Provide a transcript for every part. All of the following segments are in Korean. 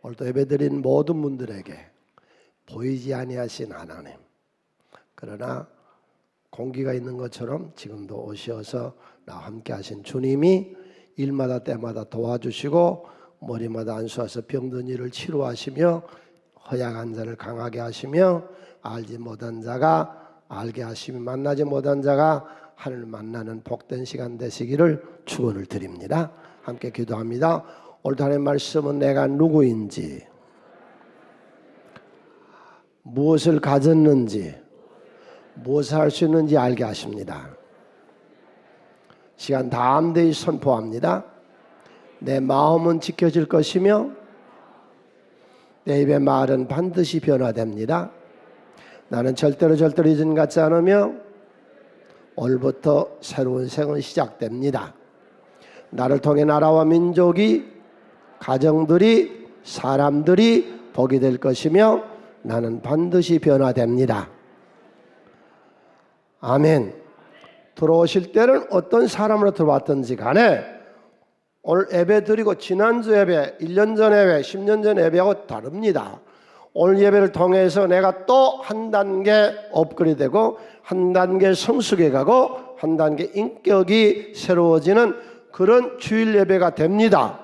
오늘도 예배드린 모든 분들에게 보이지 아니하신 하나님, 그러나 공기가 있는 것처럼 지금도 오셔서 나와 함께 하신 주님이 일마다 때마다 도와주시고 머리마다 안수하서 병든 이를 치료하시며 허약한 자를 강하게 하시며 알지 못한 자가 알게 하시며 만나지 못한 자가 하늘을 만나는 복된 시간 되시기를 축원을 드립니다. 함께 기도합니다. 오늘 하나님의 말씀은 내가 누구인지, 무엇을 가졌는지, 무엇을 할 수 있는지 알게 하십니다. 시간 담대히 선포합니다. 내 마음은 지켜질 것이며 내 입의 말은 반드시 변화됩니다. 나는 절대로 이전 같지 않으며 오늘부터 새로운 생은 시작됩니다. 나를 통해 나라와 민족이, 가정들이, 사람들이 복이 될 것이며 나는 반드시 변화됩니다. 아멘. 들어오실 때는 어떤 사람으로 들어왔든지 간에 오늘 예배 드리고 지난주 예배, 1년 전 예배, 10년 전 예배하고 다릅니다. 오늘 예배를 통해서 내가 또 한 단계 업그레이드되고 한 단계 성숙해 가고 한 단계 인격이 새로워지는 그런 주일 예배가 됩니다.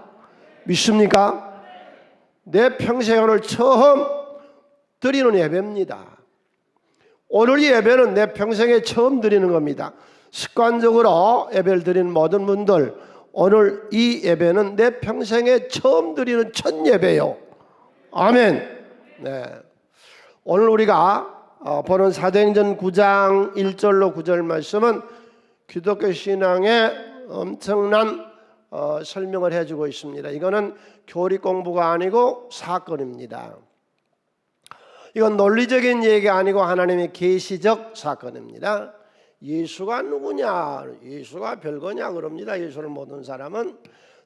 믿습니까? 내 평생을 처음 드리는 예배입니다. 오늘 예배는 내 평생에 처음 드리는 겁니다. 습관적으로 예배를 드리는 모든 분들, 오늘 이 예배는 내 평생에 처음 드리는 첫 예배요. 아멘. 네. 오늘 우리가 보는 사도행전 9장 1절로 9절 말씀은 기독교 신앙의 엄청난 설명을 해주고 있습니다. 이거는 교리 공부가 아니고 사건입니다. 이건 논리적인 얘기가 아니고 하나님의 계시적 사건입니다. 예수가 누구냐? 예수가 별거냐? 그럽니다. 예수를 모르는 사람은.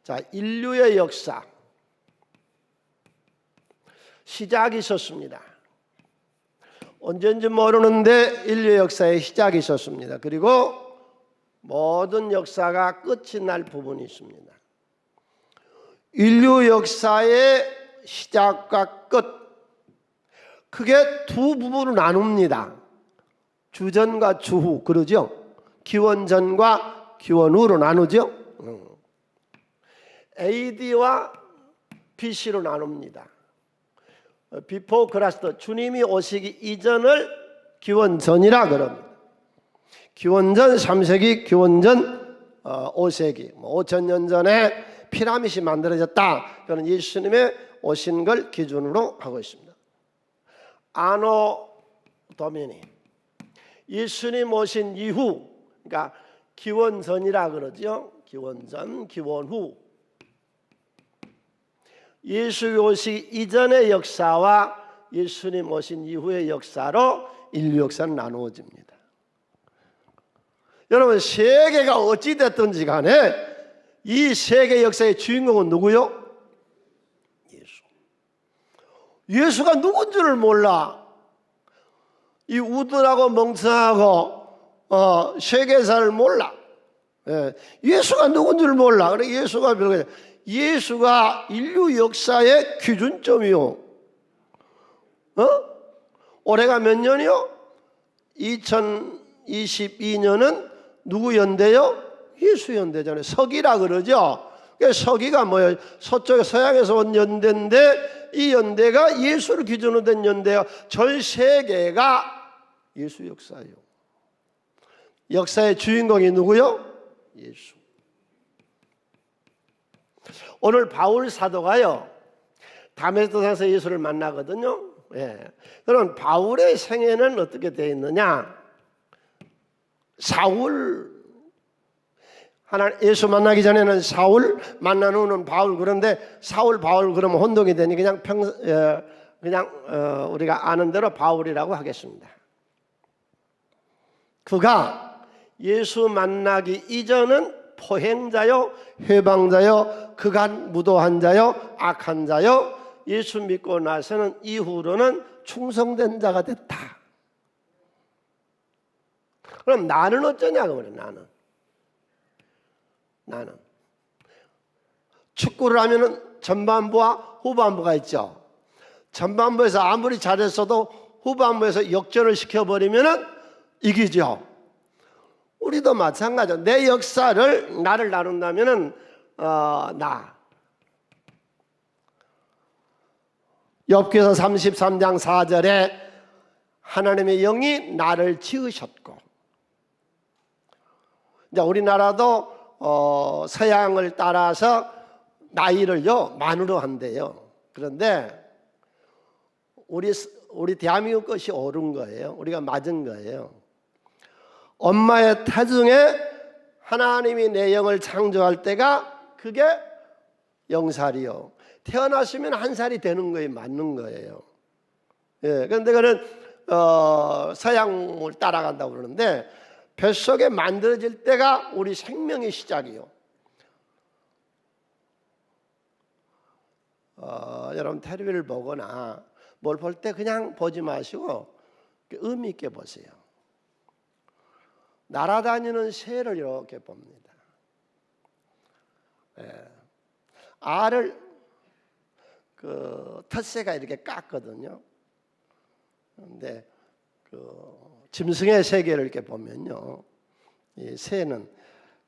자, 인류의 역사 시작이 있었습니다. 언제인지 모르는데 인류의 역사에 시작이 있었습니다. 그리고 모든 역사가 끝이 날 부분이 있습니다. 인류 역사의 시작과 끝, 크게 두 부분으로 나눕니다. 주전과 주후, 그러죠? 기원전과 기원후로 나누죠? AD와 BC로 나눕니다. 비포 크라스트, 주님이 오시기 이전을 기원전이라 그럽니다. 기원전 3세기, 기원전 5세기, 5,000년 전에 피라밋이 만들어졌다. 그는 예수님의 오신 걸 기준으로 하고 있습니다. 아노 도미니, 예수님 오신 이후, 그러니까 기원전이라 그러죠. 기원전, 기원후. 예수 오시기 이전의 역사와 예수님 오신 이후의 역사로 인류 역사는 나누어집니다. 여러분, 세계가 어찌 됐든지 간에 이 세계 역사의 주인공은 누구요? 예수. 예수가 누군 줄을 몰라. 이 우둔하고 멍청하고 세계사를 몰라. 예수가 누군 줄 몰라. 그래, 예수가 별거. 예수가 인류 역사의 기준점이요. 올해가 몇 년이요? 2022년은 누구 연대요? 예수 연대잖아요. 서기라 그러죠. 서기가 뭐예요? 서쪽에 서양에서 온 연대인데 이 연대가 예수를 기준으로 된 연대요. 전 세계가 예수 역사예요. 역사의 주인공이 누구요? 예수. 오늘 바울 사도가요, 다메섹에서 예수를 만나거든요. 그럼 바울의 생애는 어떻게 되어 있느냐? 사울, 예수 만나기 전에는 사울, 만난 후는 바울. 그런데 사울, 바울 그러면 혼동이 되니 그냥 우리가 아는 대로 바울이라고 하겠습니다. 그가 예수 만나기 이전은 포행자요, 회방자요, 그간 무도한 자요, 악한 자요. 예수 믿고 나서는 이후로는 충성된 자가 됐다. 그럼 나는 어쩌냐고 그래. 나는 축구를 하면은 전반부와 후반부가 있죠. 전반부에서 아무리 잘했어도 후반부에서 역전을 시켜버리면 이기죠. 우리도 마찬가지죠. 내 역사를 나를 나눈다면 나. 욥기서 33장 4절에 하나님의 영이 나를 지으셨고, 이제 우리나라도 서양을 따라서 나이를요 만으로 한대요. 그런데 우리 대한민국 것이 옳은 거예요. 우리가 맞은 거예요. 엄마의 태중에 하나님이 내 영을 창조할 때가 그게 0살이요. 태어나시면 1살이 되는 거에 맞는 거예요. 예, 그런데 그는 서양을 따라간다고 그러는데 뱃속에 만들어질 때가 우리 생명의 시작이요. 여러분 텔레비를 보거나 뭘 볼 때 그냥 보지 마시고 의미 있게 보세요. 날아다니는 새를 이렇게 봅니다. 예. 알을 텃새가 이렇게 깎거든요. 그런데 짐승의 세계를 이렇게 보면요, 이 새는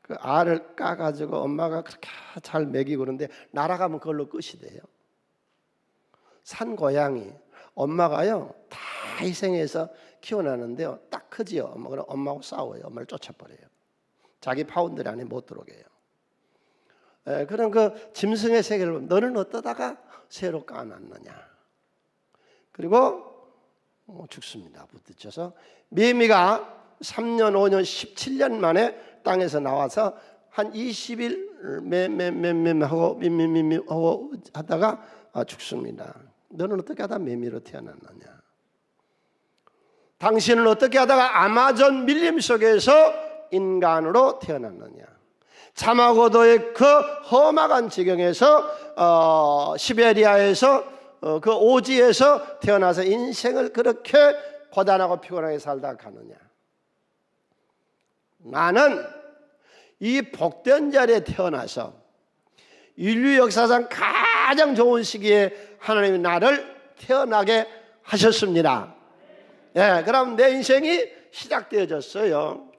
그 알을 까가지고 엄마가 그렇게 잘 먹이고 그런데 날아가면 그걸로 끝이 돼요. 산 고양이 엄마가요 다 희생해서 키워놨는데요, 딱 크지요. 그럼 엄마하고 싸워요. 엄마를 쫓아버려요. 자기 파운드리 안에 못 들어오게 해요. 그런 그 짐승의 세계를 보면 너는 어떠다가 새로 까놨느냐. 그리고 죽습니다. 부딪혀서. 매미가 3년, 5년, 17년 만에 땅에서 나와서 한 20일 매매매매하고 미미미미하고 하다가 죽습니다. 너는 어떻게 하다 매미로 태어났느냐. 당신은 어떻게 하다가 아마존 밀림 속에서 인간으로 태어났느냐. 자마고도의 그 험악한 지경에서 시베리아에서 그 오지에서 태어나서 인생을 그렇게 고단하고 피곤하게 살다 가느냐. 나는 이 복된 자리에 태어나서 인류 역사상 가장 좋은 시기에 하나님이 나를 태어나게 하셨습니다. 예, 그럼 내 인생이 시작되어졌어요.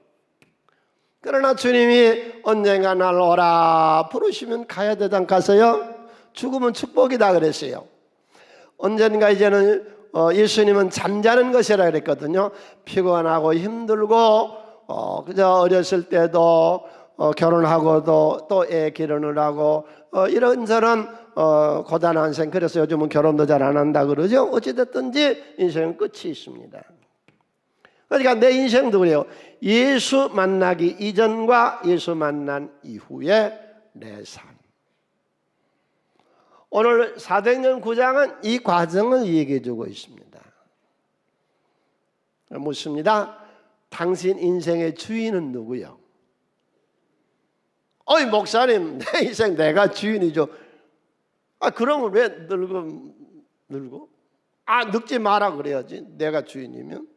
그러나 주님이 언젠가 날 오라 부르시면 가야 되지 않겠어요? 죽음은 축복이다 그랬어요. 언젠가 이제는 예수님은 잠자는 것이라 그랬거든요. 피곤하고 힘들고 그저 어렸을 때도 결혼하고도 또 애 결혼을 하고 이런저런 고단한 생. 그래서 요즘은 결혼도 잘 안 한다 그러죠. 어찌됐든지 인생은 끝이 있습니다. 그러니까 내 인생도 그래요. 예수 만나기 이전과 예수 만난 이후의 내 삶. 오늘 사도행전 9장은 이 과정을 얘기해 주고 있습니다. 묻습니다. 당신 인생의 주인은 누구요? 어이 목사님, 내 인생 내가 주인이죠. 그러면 왜 늙어? 늙지 마라 그래야지. 내가 주인이면.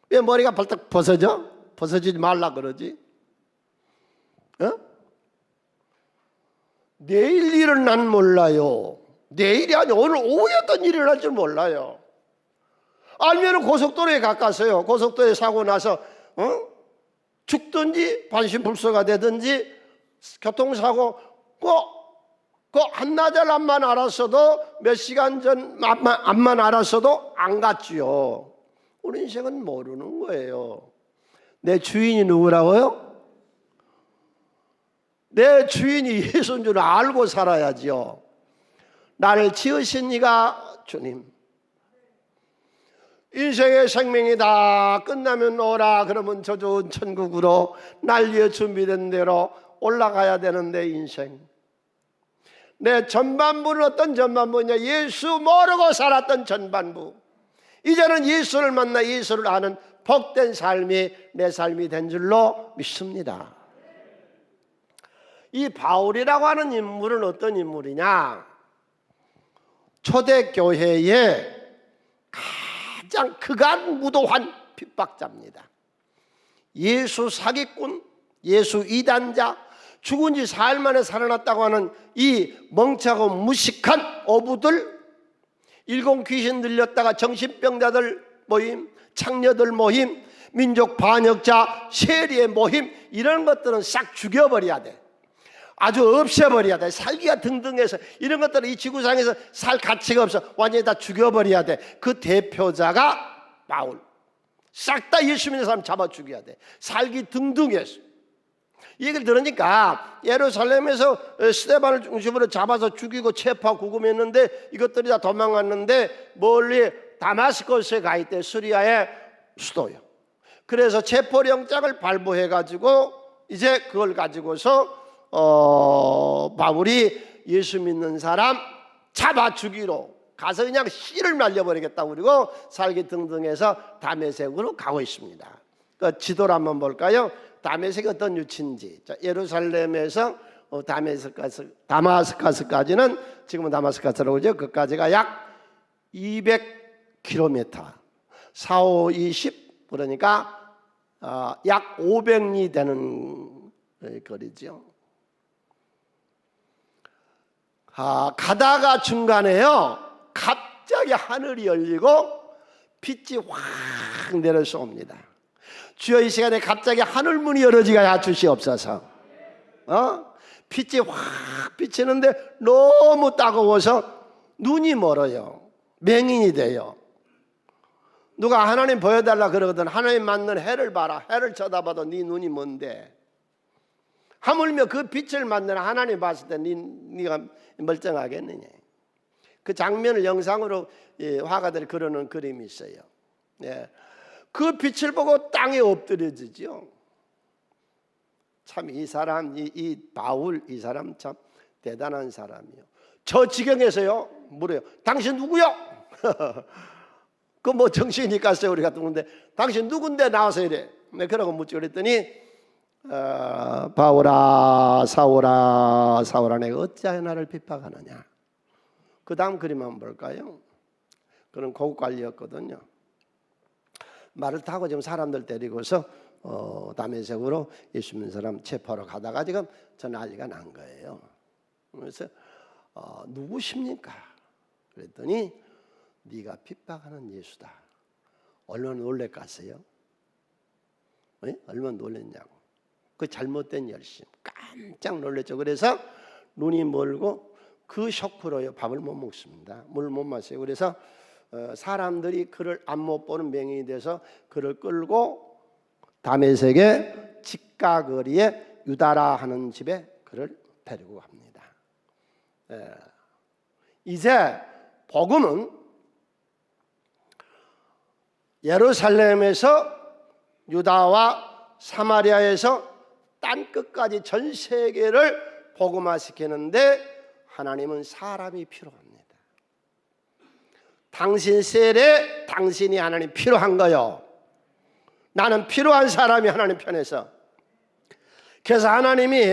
왜 머리가 벌떡 벗어져? 벗어지지 말라 그러지? 내일 일은 난 몰라요. 내일이 아니 오늘 오후에 어떤 일이 일어날 줄 몰라요. 알면은 고속도로에 가까서요. 고속도로에 사고 나서 죽든지 반신불수가 되든지 교통사고 그 한나절 앞만 알았어도 몇 시간 전 앞만 알았어도 안 갔지요. 우리 인생은 모르는 거예요. 내 주인이 누구라고요? 내 주인이 예수인 줄 알고 살아야지요. 나를 지으신 이가 주님. 인생의 생명이 다 끝나면 오라 그러면 저 좋은 천국으로 날 위해 준비된 대로 올라가야 되는데 인생. 내 전반부는 어떤 전반부냐? 예수 모르고 살았던 전반부. 이제는 예수를 만나 예수를 아는 복된 삶이 내 삶이 된 줄로 믿습니다. 이 바울이라고 하는 인물은 어떤 인물이냐? 초대교회의 가장 극악무도한 핍박자입니다. 예수 사기꾼, 예수 이단자, 죽은 지 4일 만에 살아났다고 하는 이 멍청하고 무식한 어부들, 일곱 귀신 들렸다가 정신병자들 모임, 창녀들 모임, 민족 반역자 세리의 모임, 이런 것들은 싹 죽여버려야 돼. 아주 없애버려야 돼. 살기가 등등해서 이런 것들은 이 지구상에서 살 가치가 없어. 완전히 다 죽여버려야 돼. 그 대표자가 바울. 싹 다 예수 믿는 사람 잡아 죽여야 돼. 살기 등등해서. 이 얘기를 들으니까 예루살렘에서 스데반을 중심으로 잡아서 죽이고 체포하고 구금했는데 이것들이 다 도망갔는데 멀리 다마스커스에 가 있대. 시리아의 수도요. 그래서 체포영장을 발부해가지고 이제 그걸 가지고서 바울이 예수 믿는 사람 잡아 죽이러 가서 그냥 씨를 날려버리겠다고 그러고 살기 등등해서 다메섹으로 가고 있습니다. 그 지도를 한번 볼까요? 다메섹이 어떤 위치인지. 자, 예루살렘에서 다마스커스까지는 지금은 다마스커스라고 그러죠. 그까지가 약 200km, 4, 5, 20 그러니까 약 500리 되는 거리죠. 가다가 중간에요 갑자기 하늘이 열리고 빛이 확 내려옵니다. 주여 이 시간에 갑자기 하늘문이 열어지가 주시옵소서. 빛이 확 비치는데 너무 따가워서 눈이 멀어요. 맹인이 돼요. 누가 하나님 보여달라 그러거든. 하나님 맞는 해를 봐라. 해를 쳐다봐도 네 눈이 뭔데. 하물며 그 빛을 만드는 하나님 봤을 때 네가 멀쩡하겠느냐. 그 장면을 영상으로 화가들이 그려놓은 그림이 있어요. 예. 그 빛을 보고 땅에 엎드려지죠. 참 이 사람, 이 바울 이 사람 참 대단한 사람이요. 저 지경에서요 물어요. 당신 누구요? 그 뭐 정신이 갔어요 우리 같은 건데. 당신 누군데 나와서 이래. 네, 그러고 묻지 그랬더니 바울아 사울아 사울아 내가 어찌하여 나를 핍박하느냐. 그 다음 그림 한번 볼까요? 그런 고급 관리였거든요. 말을 타고 지금 사람들 데리고서 다메섹으로 예수 믿는 사람 체포하러 가다가 지금 저 난리가 난 거예요. 그래서 누구십니까? 그랬더니 네가 핍박하는 예수다. 얼마나 놀랬겠어요? 네? 얼마나 놀랬냐고. 그 잘못된 열심 깜짝 놀랐죠. 그래서 눈이 멀고 그 쇼크로요 밥을 못 먹습니다. 물 못 마셔요. 그래서 사람들이 그를 안 못 보는 맹인이 돼서 그를 끌고 다메섹의 직가거리에 유다라 하는 집에 그를 데리고 갑니다. 이제 복음은 예루살렘에서 유다와 사마리아에서 땅 끝까지 전 세계를 복음화시키는데 하나님은 사람이 필요합니다. 당신 셀에 당신이 하나님 필요한 거요. 나는 필요한 사람이 하나님 편에서. 그래서 하나님이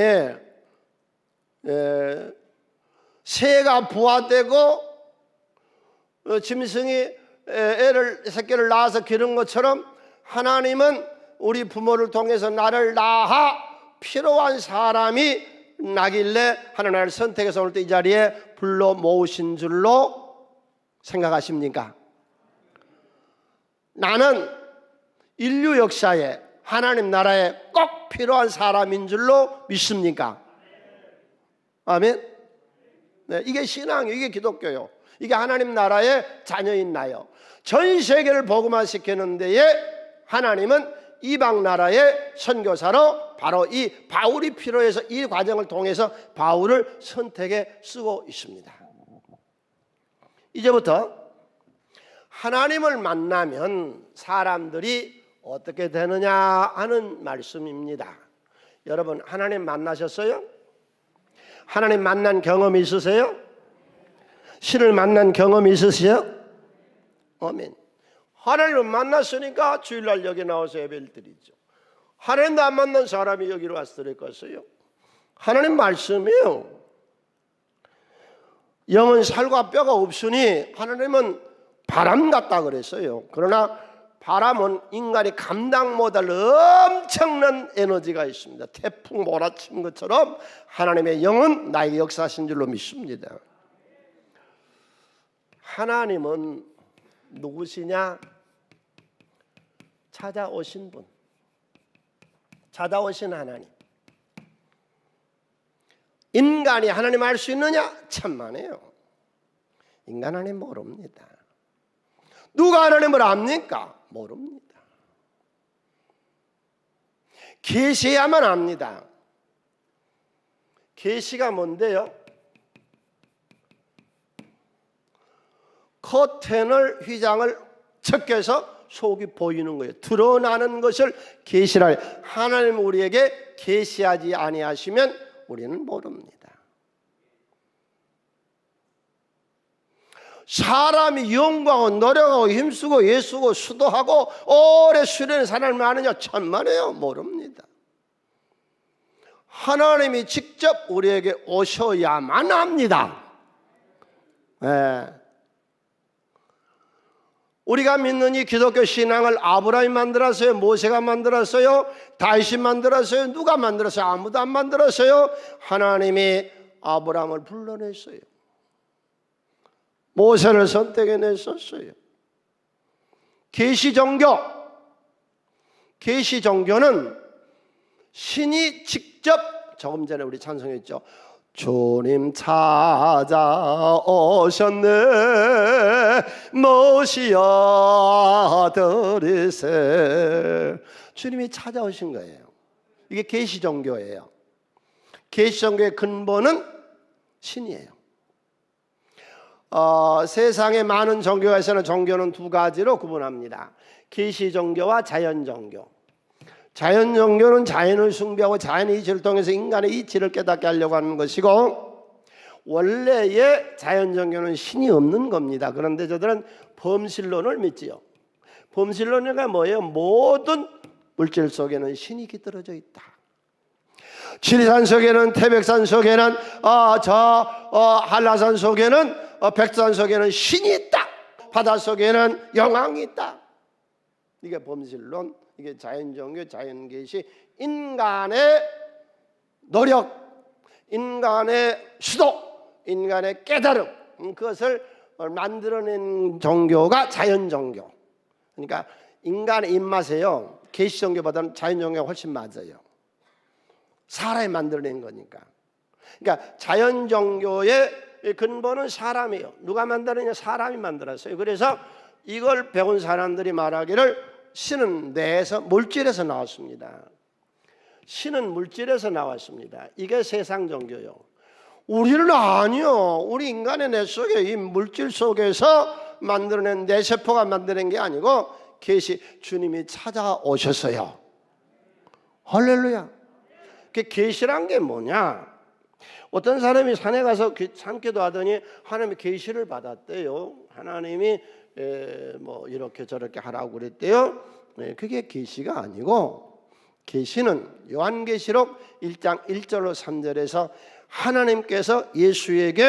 새가 부화되고 짐승이 새끼를 낳아서 기른 것처럼 하나님은 우리 부모를 통해서 나를 낳아 필요한 사람이 나길래 하나님을 선택해서 오늘 또 이 자리에 불러 모으신 줄로 생각하십니까? 나는 인류 역사에 하나님 나라에 꼭 필요한 사람인 줄로 믿습니까? 아멘. 네, 이게 신앙이에요. 이게 기독교요. 이게 하나님 나라의 자녀인 나요. 전 세계를 복음화시키는 데에 하나님은 이방 나라의 선교사로 바로 이 바울이 필요해서 이 과정을 통해서 바울을 선택해 쓰고 있습니다. 이제부터 하나님을 만나면 사람들이 어떻게 되느냐 하는 말씀입니다. 여러분 하나님 만나셨어요? 하나님 만난 경험이 있으세요? 신을 만난 경험이 있으세요? 아멘. 하나님을 만났으니까 주일날 여기 나와서 예배를 드리죠. 하나님도 안 만난 사람이 여기로 와서 드렸겠어요? 하나님 말씀이에요. 영은 살과 뼈가 없으니 하나님은 바람 같다 그랬어요. 그러나 바람은 인간이 감당 못할 엄청난 에너지가 있습니다. 태풍 몰아치는 것처럼 하나님의 영은 나에게 역사하신 줄로 믿습니다. 하나님은 누구시냐? 찾아오신 분, 찾아오신 하나님. 인간이 하나님 알 수 있느냐? 천만에요. 인간 하나님 모릅니다. 누가 하나님을 압니까? 모릅니다. 계시야만 압니다. 계시가 뭔데요? 커튼을 휘장을 척해서 속이 보이는 거예요. 드러나는 것을 계시라 해요. 하나님 우리에게 계시하지 아니하시면 우리는 모릅니다. 사람이 연구하고 노력하고 힘쓰고 예수고 수도하고 오래 수련한 사람이 아느냐? 천만에요. 모릅니다. 하나님이 직접 우리에게 오셔야만 합니다. 네. 우리가 믿는 이 기독교 신앙을 아브라함이 만들었어요? 모세가 만들었어요? 다윗이 만들었어요? 누가 만들었어요? 아무도 안 만들었어요. 하나님이 아브라함을 불러냈어요. 모세를 선택해냈었어요. 계시종교는 신이 직접, 조금 전에 우리 찬송했죠. 주님 찾아오셨네 모시어 드리세. 주님이 찾아오신 거예요. 이게 계시종교예요. 계시종교의 근본은 신이에요. 세상에 많은 종교가 있으나 종교는 두 가지로 구분합니다. 계시종교와 자연종교. 자연종교는 자연을 숭배하고 자연의 이치를 통해서 인간의 이치를 깨닫게 하려고 하는 것이고, 원래의 자연종교는 신이 없는 겁니다. 그런데 저들은 범실론을 믿지요. 범실론이 뭐예요? 모든 물질 속에는 신이 깃들어져 있다. 지리산 속에는, 태백산 속에는, 한라산 속에는, 백두산 속에는 신이 있다. 바다 속에는 영왕이 있다. 이게 범실론, 이게 자연종교, 자연계시. 인간의 노력, 인간의 수도, 인간의 깨달음, 그것을 만들어낸 종교가 자연종교. 그러니까 인간의 입맛에요, 계시종교보다는 자연종교가 훨씬 맞아요. 사람이 만들어낸 거니까. 그러니까 자연종교의 근본은 사람이에요. 누가 만들었냐? 사람이 만들었어요. 그래서 이걸 배운 사람들이 말하기를 신은 뇌에서, 물질에서 나왔습니다. 신은 물질에서 나왔습니다. 이게 세상 종교요. 우리는 아니요. 우리 인간의 뇌 속에, 이 물질 속에서 만들어낸 뇌세포가 만드는 게 아니고 계시, 주님이 찾아오셨어요. 할렐루야. 그 계시란 게 뭐냐? 어떤 사람이 산에 가서 참기도 하더니 하나님이 계시를 받았대요. 하나님이 뭐 이렇게 저렇게 하라고 그랬대요. 그게 계시가 아니고, 계시는 요한계시록 1장 1절로 3절에서 하나님께서 예수에게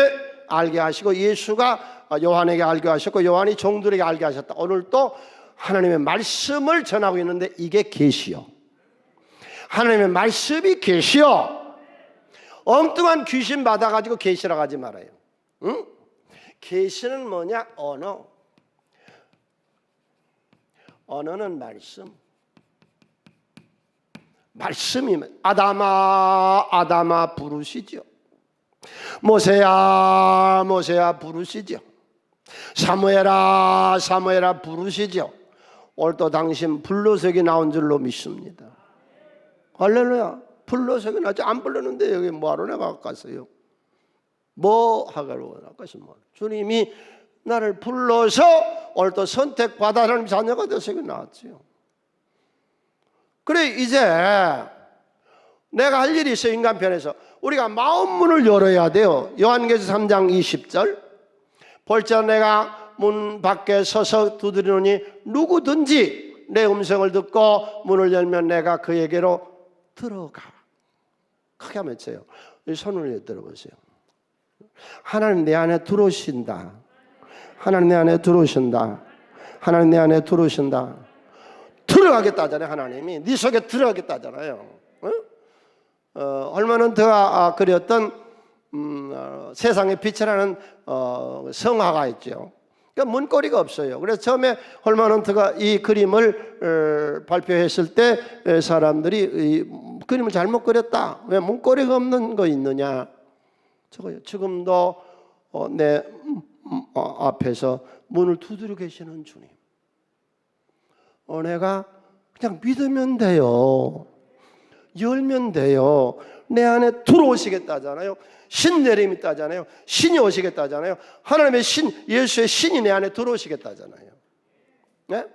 알게 하시고, 예수가 요한에게 알게 하셨고, 요한이 종들에게 알게 하셨다. 오늘 또 하나님의 말씀을 전하고 있는데 이게 계시요. 하나님의 말씀이 계시요. 엉뚱한 귀신 받아가지고 계시라고 하지 말아요. 응? 계시는 뭐냐? 언어. 언어는 말씀. 말씀이 아담아 아담아 부르시죠. 모세야 모세야 부르시죠. 사무엘아 사무엘아 부르시죠. 오늘도 당신 불러서기 나온 줄로 믿습니다. 할렐루야. 불러서기 나지 안 불렀는데 여기 뭐하러 내가 갔어요? 뭐 하러 나갔어? 뭐. 주님이 나를 불러서 오늘도 선택받아 하나님 자녀가 돼서 여기 나왔지요. 그래, 이제 내가 할 일이 있어요. 인간편에서 우리가 마음문을 열어야 돼요. 요한계시록 3장 20절, 볼자 내가 문 밖에 서서 두드리노니 누구든지 내 음성을 듣고 문을 열면 내가 그에게로 들어가. 크게 한번 외쳐요. 손을 들어보세요. 하나님 내 안에 들어오신다. 하나님 내 안에 들어오신다. 하나님 내 안에 들어오신다. 들어가겠다잖아요. 하나님이 네 속에 들어가겠다잖아요. 헐먼헌트가 그렸던 세상의 빛이라는 성화가 있죠. 그러니까 문고리가 없어요. 그래서 처음에 헐먼헌트가 이 그림을 발표했을 때 사람들이 이 그림을 잘못 그렸다. 왜 문고리가 없는 거 있느냐? 저거요. 지금도 내 앞에서 문을 두드려 계시는 주님. 내가 그냥 믿으면 돼요. 열면 돼요. 내 안에 들어오시겠다잖아요. 신 내림이 있다잖아요. 신이 오시겠다잖아요. 하나님의 신, 예수의 신이 내 안에 들어오시겠다잖아요. 네?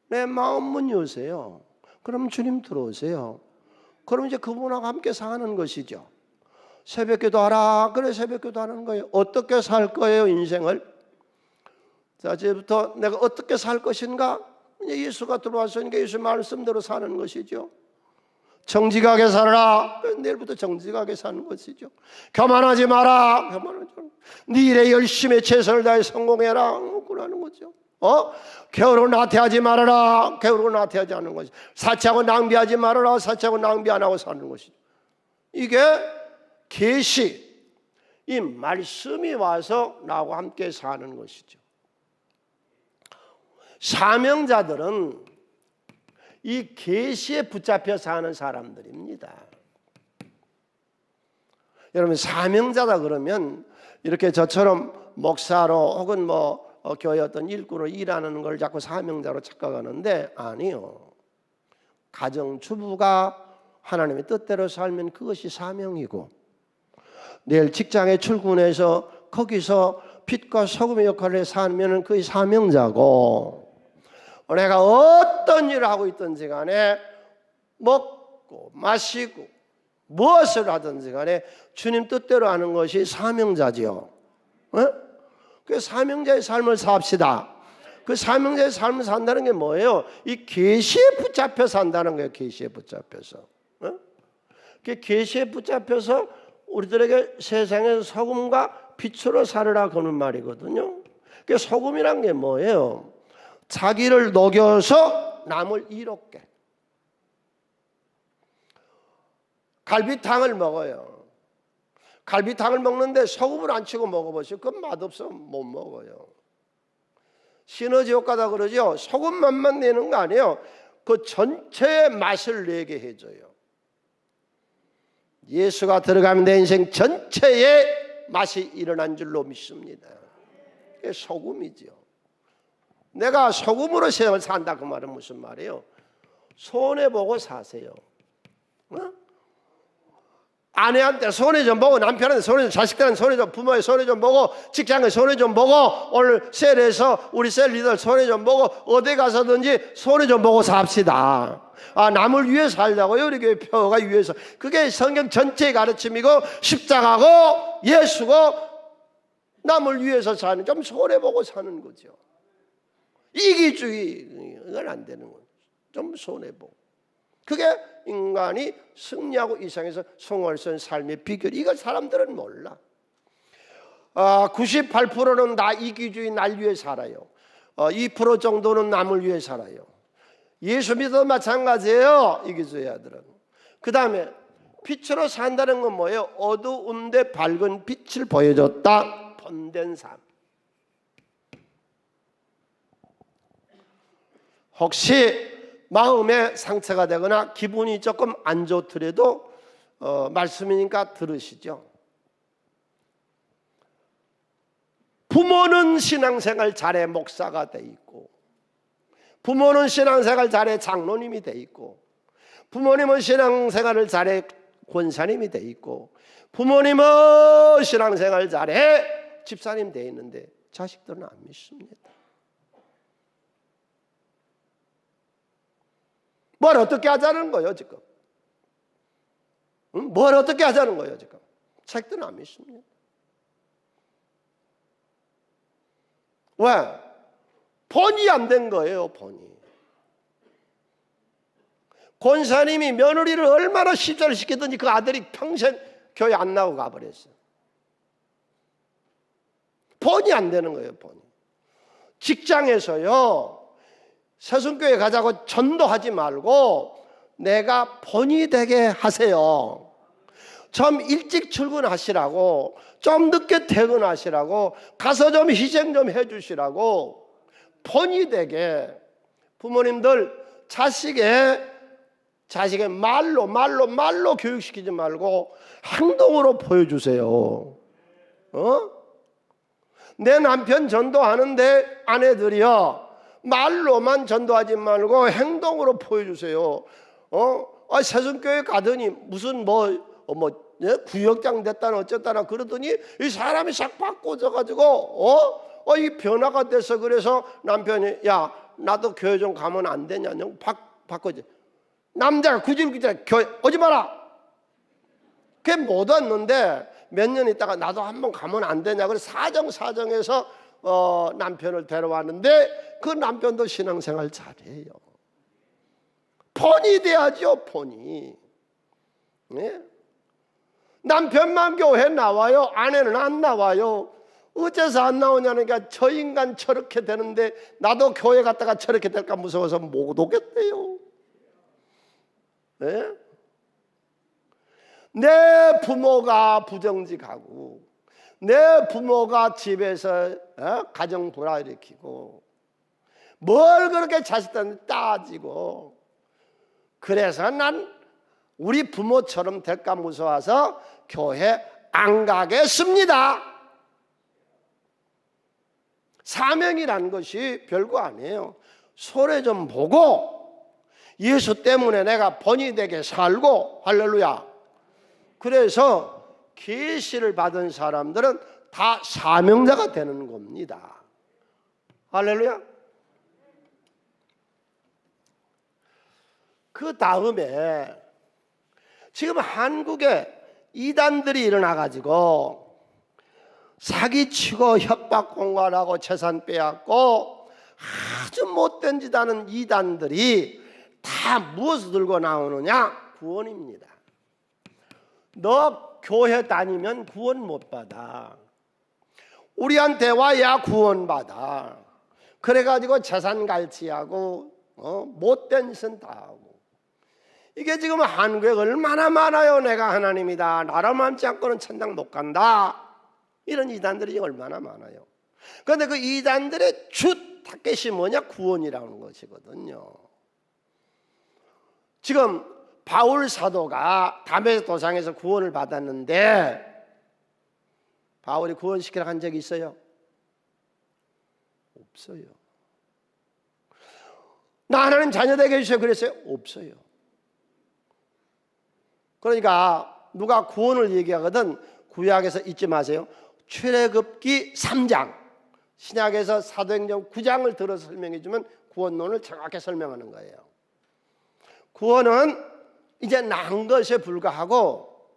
내 마음 문 여세요. 그럼 주님 들어오세요. 그럼 이제 그분하고 함께 사는 것이죠. 새벽기도 하라. 그래, 새벽기도 하는 거예요. 어떻게 살 거예요, 인생을? 자, 이제부터 내가 어떻게 살 것인가? 이제 예수가 들어왔으니까 예수 말씀대로 사는 것이죠. 정직하게 살아라. 내일부터 정직하게 사는 것이죠. 교만하지 마라. 교만하지 마라. 네 일에 열심히 최선을 다해 성공해라. 그러는 거죠. 게으르고 나태하지 말아라. 게으르고 나태하지 않는 것이죠. 사치하고 낭비하지 말아라. 사치하고 낭비 안 하고 사는 것이죠. 이게 계시, 이 말씀이 와서 나하고 함께 사는 것이죠. 사명자들은 이 계시에 붙잡혀 사는 사람들입니다. 여러분, 사명자다 그러면 이렇게 저처럼 목사로 혹은 교회 어떤 일꾼으로 일하는 걸 자꾸 사명자로 착각하는데 아니요. 가정주부가 하나님의 뜻대로 살면 그것이 사명이고, 내일 직장에 출근해서 거기서 빛과 소금의 역할을 해서 살면 그게 사명자고, 내가 어떤 일을 하고 있든지 간에 먹고 마시고 무엇을 하든지 간에 주님 뜻대로 하는 것이 사명자지요. 그 사명자의 삶을 삽시다. 그 사명자의 삶을 산다는 게 뭐예요? 이 계시에 붙잡혀 산다는 거예요. 계시에 붙잡혀서. 그 계시에 붙잡혀서 우리들에게 세상에서 소금과 빛으로 살으라 그런 말이거든요. 그 소금이란 게 뭐예요? 자기를 녹여서 남을 이롭게. 갈비탕을 먹어요. 갈비탕을 먹는데 소금을 안 치고 먹어보세요. 그건 맛없어 못 먹어요. 시너지 효과다 그러죠. 소금 맛만 내는 거 아니에요. 그 전체의 맛을 내게 해줘요. 예수가 들어가면 내 인생 전체의 맛이 일어난 줄로 믿습니다. 그게 소금이죠. 내가 소금으로 세상을 산다 그 말은 무슨 말이에요? 손해보고 사세요. 아내한테 손해 좀 보고, 남편한테 손해 좀, 자식들한테 손해 좀, 부모의 손해 좀 보고, 직장에 손해 좀 보고, 오늘 셀에서 우리 셀 리더 손해 좀 보고, 어디 가서든지 손해 좀 보고 삽시다. 남을 위해 살자고요. 우리 교회 표가 위해서. 그게 성경 전체의 가르침이고, 십자가고 예수고 남을 위해서 사는, 좀 손해 보고 사는 거죠. 이기주의는 안 되는 거죠. 좀 손해보고. 그게 인간이 승리하고 이 세상에서 성공할 수 있는 삶의 비결. 이걸 사람들은 몰라. 98%는 나 이기주의, 날 위해 살아요. 2% 정도는 남을 위해 살아요. 예수 믿어도 마찬가지예요. 이기주의자들은. 그 다음에 빛으로 산다는 건 뭐예요? 어두운데 밝은 빛을 보여줬다. 본된 삶. 혹시 마음에 상처가 되거나 기분이 조금 안 좋더라도 말씀이니까 들으시죠. 부모는 신앙생활 잘해 목사가 돼 있고, 부모는 신앙생활 잘해 장로님이 돼 있고, 부모님은 신앙생활을 잘해 권사님이 돼 있고, 부모님은 신앙생활 잘해 집사님 돼 있는데 자식들은 안 믿습니다. 뭘 어떻게 하자는 거예요 지금? 뭘 어떻게 하자는 거예요 지금? 자식들은 안 믿습니다. 왜? 본이 안 된 거예요. 본이. 권사님이 며느리를 얼마나 십자를 시키든지 그 아들이 평생 교회 안 나오고 가버렸어요. 본이 안 되는 거예요. 본이. 직장에서요, 새순교회 가자고 전도하지 말고 내가 본이 되게 하세요. 좀 일찍 출근하시라고, 좀 늦게 퇴근하시라고, 가서 좀 희생 좀 해주시라고, 본이 되게. 부모님들 자식의 말로 교육시키지 말고 행동으로 보여주세요. 내 남편 전도하는데 아내들이요, 말로만 전도하지 말고 행동으로 보여주세요. 새순교회 가더니 무슨 구역장 됐다나 어쨌다나 그러더니 이 사람이 싹 바꿔져가지고 이 변화가 돼서, 그래서 남편이 야 나도 교회 좀 가면 안 되냐, 바꿔줘. 남자가 구질구질 교회 오지 마라. 그게 못 왔는데 몇 년 있다가 나도 한번 가면 안 되냐, 그래서 사정해서 남편을 데려왔는데 그 남편도 신앙생활 잘해요. 본이 돼야죠, 본이. 네? 남편만 교회 나와요, 아내는 안 나와요. 어째서 안 나오냐니까 저 인간 저렇게 되는데 나도 교회 갔다가 저렇게 될까 무서워서 못 오겠대요. 네? 내 부모가 부정직하고 내 부모가 집에서 가정 불화일으키고 뭘 그렇게 자식들한테 따지고, 그래서 난 우리 부모처럼 될까 무서워서 교회 안 가겠습니다. 사명이라는 것이 별거 아니에요. 소리 좀 보고 예수 때문에 내가 본이 되게 살고, 할렐루야. 그래서 계시를 받은 사람들은 다 사명자가 되는 겁니다. 할렐루야. 그 다음에 지금 한국에 이단들이 일어나가지고 사기치고 협박공갈하고 재산 빼앗고 아주 못된 짓 하는 이단들이 다 무엇을 들고 나오느냐? 구원입니다. 너 교회 다니면 구원 못 받아. 우리한테 와야 구원 받아. 그래가지고 재산 갈취하고 못된 짓은 다 하고. 이게 지금 한국에 얼마나 많아요. 내가 하나님이다, 나라 많지 않고는 천당 못 간다, 이런 이단들이 얼마나 많아요. 그런데 그 이단들의 주 타겟이 뭐냐? 구원이라는 것이거든요. 지금 바울 사도가 다메섹 도상에서 구원을 받았는데 바울이 구원시키라고 한 적이 있어요? 없어요. 나 하나님 자녀 되게 해주세요 그랬어요? 없어요. 그러니까 누가 구원을 얘기하거든 구약에서 잊지 마세요. 출애굽기 3장, 신약에서 사도행전 9장을 들어서 설명해 주면 구원론을 정확히 설명하는 거예요. 구원은 이제 난 것에 불과하고,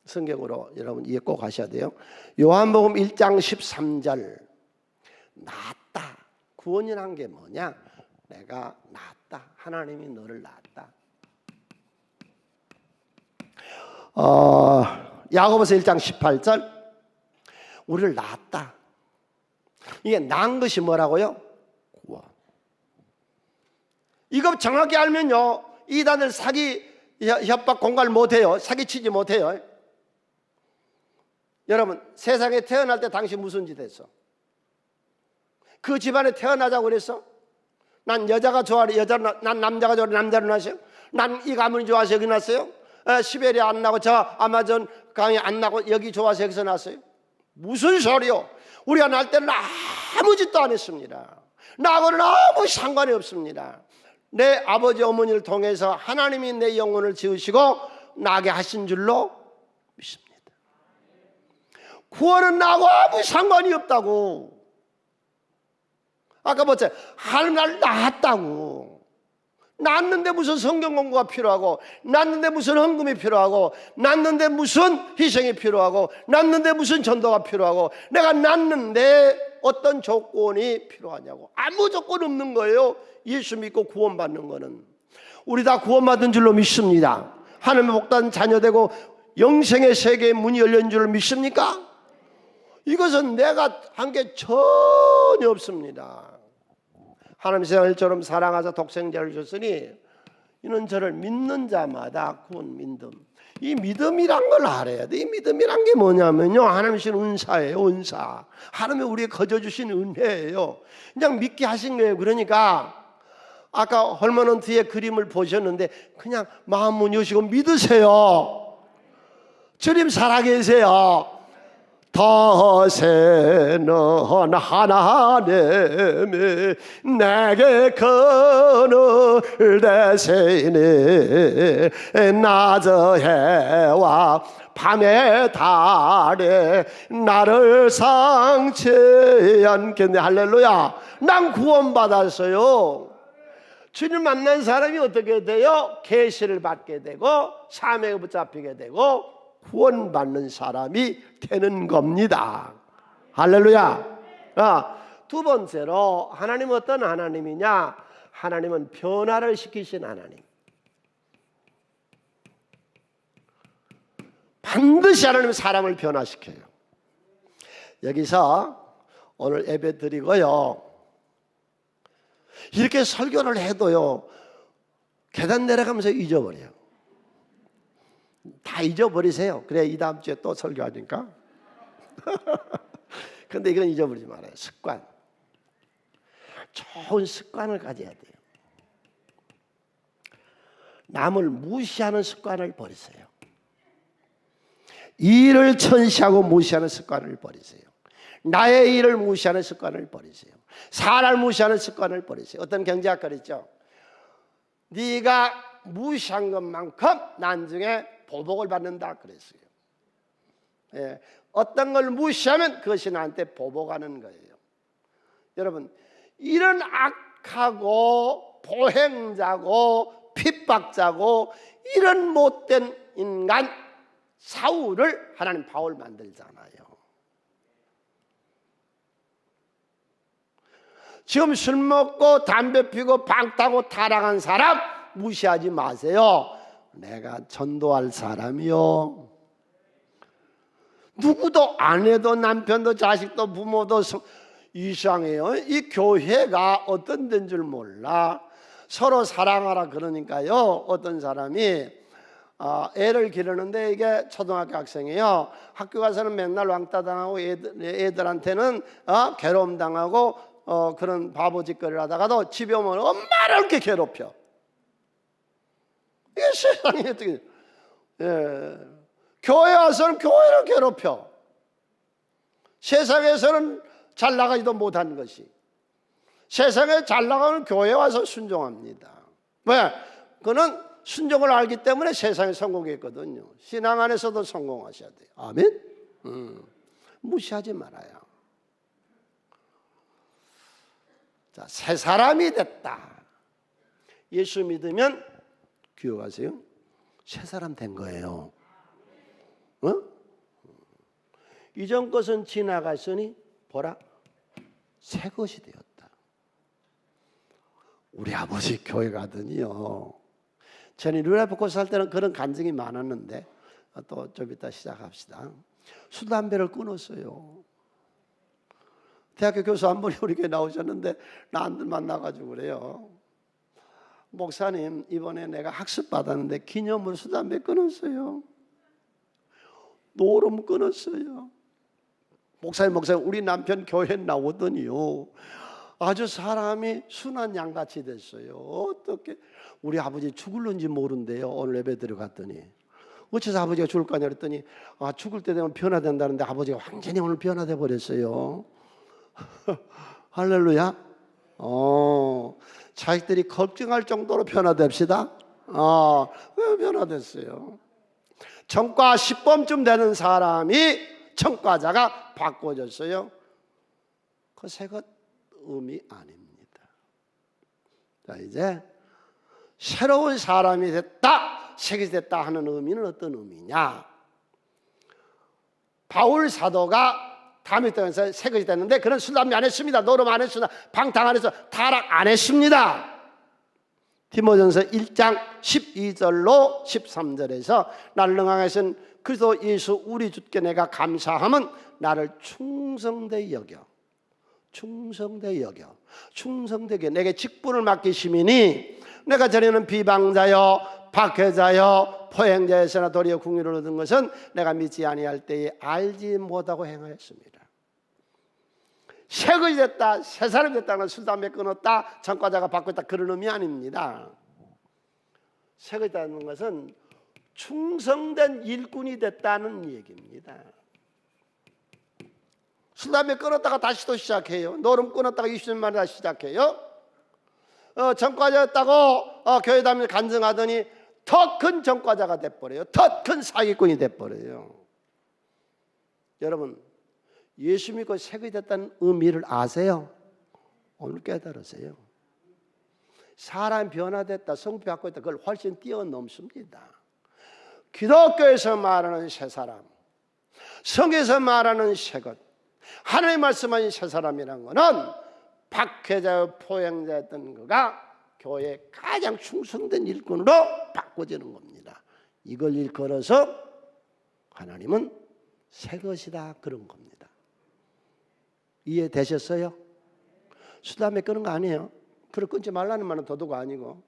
성경으로 여러분 이해 꼭 하셔야 돼요. 요한복음 1장 13절, 낳았다. 구원이란 게 뭐냐? 내가 낳았다. 하나님이 너를 낳았다. 야고보서 1장 18절, 우리를 낳았다. 이게 낳은 것이 뭐라고요? 구원. 이거 정확히 알면요, 이단을 사기 협박 공갈 못해요. 사기치지 못해요. 여러분, 세상에 태어날 때 당신 무슨 짓 했어? 그 집안에 태어나자고 그랬어? 난 여자가 좋아해, 난 남자가 좋아해, 남자를 낳았어요? 난 이 가문이 좋아서 여기 났어요? 시베리아 안 나고 저 아마존 강에 안 나고 여기 좋아서 여기서 났어요? 무슨 소리요? 우리가 날 때는 아무 짓도 안 했습니다. 나하고는 아무 상관이 없습니다. 내 아버지 어머니를 통해서 하나님이 내 영혼을 지으시고 나게 하신 줄로 믿습니다. 구원은 나하고 아무 상관이 없다고. 아까 봤죠? 하나님 날 낳았다고. 낳았는데 무슨 성경 공부가 필요하고, 낳았는데 무슨 헌금이 필요하고, 낳았는데 무슨 희생이 필요하고, 낳았는데 무슨 전도가 필요하고, 내가 낳았는데 어떤 조건이 필요하냐고. 아무 조건 없는 거예요. 예수 믿고 구원받는 거는. 우리 다 구원받은 줄로 믿습니다. 하나님의 복된 자녀되고 영생의 세계의 문이 열린 줄로 믿습니까? 이것은 내가 한 게 전혀 없습니다. 하나님 세상을 저처럼 사랑하사 독생자를 주셨으니 이는 저를 믿는 자마다 구원 믿음. 이 믿음이란 걸 알아야 돼. 이 믿음이란 게 뭐냐면요, 하나님 주신 은사예요. 은사. 하나님이 우리에게 거저 주신 은혜예요. 그냥 믿게 하신 거예요. 그러니까 아까 헐머넌 뒤에 그림을 보셨는데 그냥 마음문 여시고 믿으세요. 주님 살아계세요. 더세는 하나님이 내게 그늘 대세니 낮의 해와 밤의 달에 나를 상치 않겠네. 할렐루야. 난 구원받았어요. 주님 만난 사람이 어떻게 돼요? 계시를 받게 되고 사명에 붙잡히게 되고 구원받는 사람이 되는 겁니다. 할렐루야. 두 번째로 하나님은 어떤 하나님이냐? 하나님은 변화를 시키신 하나님. 반드시 하나님은 사람을 변화시켜요. 여기서 오늘 예배 드리고요, 이렇게 설교를 해도요, 계단 내려가면서 잊어버려요. 다 잊어버리세요. 그래 이 다음 주에 또 설교하니까. 근데 이건 잊어버리지 말아요. 습관. 좋은 습관을 가져야 돼요. 남을 무시하는 습관을 버리세요. 일을 천시하고 무시하는 습관을 버리세요. 나의 일을 무시하는 습관을 버리세요. 사람을 무시하는 습관을 버리세요. 어떤 경제학가 그랬죠. 네가 무시한 것만큼 나중에 보복을 받는다 그랬어요. 예, 어떤 걸 무시하면 그것이 나한테 보복하는 거예요. 여러분, 이런 악하고 보행자고 핍박자고 이런 못된 인간 사울을 하나님 바울 만들잖아요. 지금 술 먹고 담배 피고 방 타고 타락한 사람 무시하지 마세요. 내가 전도할 사람이요. 누구도 아내도 남편도 자식도 부모도 이상해요. 이 교회가 어떤 데인 줄 몰라. 서로 사랑하라 그러니까요, 어떤 사람이 애를 기르는데 이게 초등학교 학생이에요. 학교 가서는 맨날 왕따 당하고 애들한테는 괴로움 당하고 그런 바보 짓거리를 하다가도 집에 오면 엄마를 이렇게 괴롭혀. 이게 세상에 어떻게, 교회 와서는 교회를 괴롭혀. 세상에서는 잘 나가지도 못한 것이 세상에 잘 나가는 교회 와서 순종합니다. 왜? 그는 순종을 알기 때문에 세상에 성공했거든요. 신앙 안에서도 성공하셔야 돼요. 아멘? 무시하지 말아요. 자, 새 사람이 됐다. 예수 믿으면 기억하세요. 새 사람 된 거예요. 이전 것은 지나갔으니 보라, 새 것이 되었다. 우리 아버지 교회 가더니요, 저는 루라포코 살 때는 그런 간증이 많았는데 또 좀 이따 시작합시다. 술 담배를 끊었어요. 대학교 교수 한 분이 우리 교회 나오셨는데 남들 만나가지고 그래요. 목사님, 이번에 내가 학습 받았는데 기념으로 술 담배 끊었어요. 노름 끊었어요. 목사님 우리 남편 교회 나오더니요, 아주 사람이 순한 양같이 됐어요. 어떻게 우리 아버지 죽을는지 모른대요. 오늘 예배 들어갔더니 어째서 아버지가 죽을 거냐 그랬더니 죽을 때 되면 변화된다는데 아버지가 완전히 오늘 변화돼 버렸어요. 할렐루야. 자식들이 걱정할 정도로 변화됩시다. 왜 변화됐어요? 청과 10범쯤 되는 사람이 청과자가 바꿔졌어요. 그 새것 의미 아닙니다. 자, 이제 새로운 사람이 됐다, 새것이 됐다 하는 의미는 어떤 의미냐? 바울 사도가 담에 떠나서 새것이 됐는데 그는 술 담배 안 했습니다. 노름 안 했습니다. 방탕 안 해서 타락 안 했습니다. 디모전서 1장 12절로 13절에서 나를 능하신 그리스도 예수 우리 주께 내가 감사함은 나를 충성되이 여겨 충성되게 여겨. 충성되게 내게 직분을 맡기심이니 내가 전에는 비방자여 박해자여 포행자에서나 도리어 궁유를 얻은 것은 내가 믿지 아니할 때에 알지 못하고 행하였습니다. 새 것이 됐다, 새 사람이 됐다는 술 담배 끊었다, 전과자가 바꿨다, 그런 의미 아닙니다. 새 것이 됐다는 것은 충성된 일꾼이 됐다는 얘기입니다. 술 담배 끊었다가 다시 또 시작해요. 노름 끊었다가 20년 만에 다시 시작해요. 전과자였다고 교회 다니면서 간증하더니 더 큰 전과자가 돼버려요. 더 큰 사기꾼이 돼버려요. 여러분, 예수 믿고 새것이 됐다는 의미를 아세요? 오늘 깨달으세요. 사람 변화됐다, 성품 바꿨다, 그걸 훨씬 뛰어넘습니다. 기독교에서 말하는 새 사람, 성에서 말하는 새 것, 하나님 말씀하신 새 사람이라는 것은 박해자와 포행자였던 그가 교회의 가장 충성된 일꾼으로 바꿔지는 겁니다. 이걸 일컬어서 하나님은 새 것이다, 그런 겁니다. 이해되셨어요? 술 담배 끊은 거 아니에요. 그걸 끊지 말라는 말은 도도가 아니고,